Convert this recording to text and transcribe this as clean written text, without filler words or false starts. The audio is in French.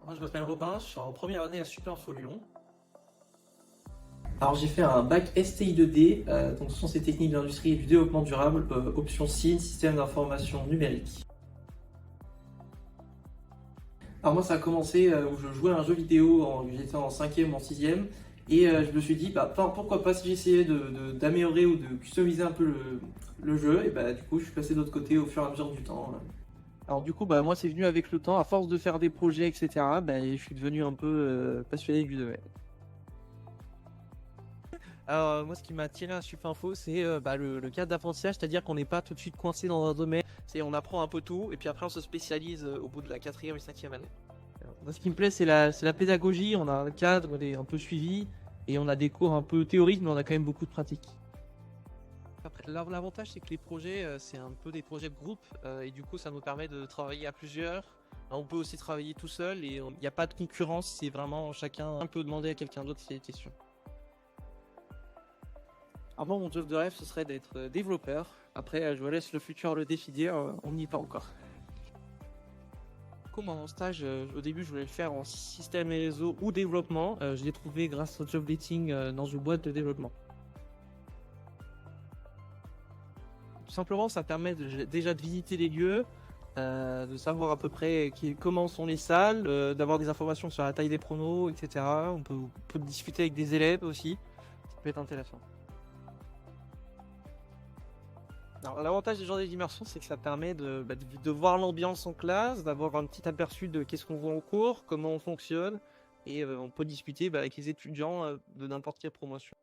Moi, je m'appelle Robin, je suis en première année à Superinfo Lyon. Alors j'ai fait un bac STI2D, donc ce sont ces techniques d'industrie et du développement durable, option SIN, système d'information numérique. Alors moi ça a commencé où je jouais à un jeu vidéo, j'étais en 5e ou en 6e, et je me suis dit pourquoi pas si j'essayais d'améliorer ou de customiser un peu le jeu, et du coup je suis passé de l'autre côté au fur et à mesure du temps. Alors du coup, moi c'est venu avec le temps, à force de faire des projets, etc. Je suis devenu un peu passionné du domaine. Alors moi ce qui m'a attiré à Supinfo, c'est le cadre d'apprentissage, c'est-à-dire qu'on n'est pas tout de suite coincé dans un domaine, on apprend un peu tout, et puis après on se spécialise au bout de la 4e et 5e année. Alors, moi, ce qui me plaît, c'est la pédagogie, on a un cadre, on est un peu suivi, et on a des cours un peu théoriques, mais on a quand même beaucoup de pratique. Après, l'avantage, c'est que les projets, c'est un peu des projets de groupe, et du coup, ça nous permet de travailler à plusieurs. Alors, on peut aussi travailler tout seul, et il n'y a pas de concurrence, c'est vraiment chacun peut demander à quelqu'un d'autre s'il y a des questions. Avant, mon job de rêve, ce serait d'être développeur. Après, je vous laisse le futur le décider, on n'y est pas encore. Comme mon stage, au début, je voulais le faire en système et réseau ou développement. Je l'ai trouvé grâce au job dating dans une boîte de développement. Tout simplement, ça permet déjà de visiter les lieux, de savoir à peu près comment sont les salles, d'avoir des informations sur la taille des pronos, etc. On peut discuter avec des élèves aussi, ça peut être intéressant. Alors, l'avantage des journées d'immersion, c'est que ça permet de voir l'ambiance en classe, d'avoir un petit aperçu de qu'est-ce qu'on voit en cours, comment on fonctionne, et on peut discuter avec les étudiants de n'importe quelle promotion.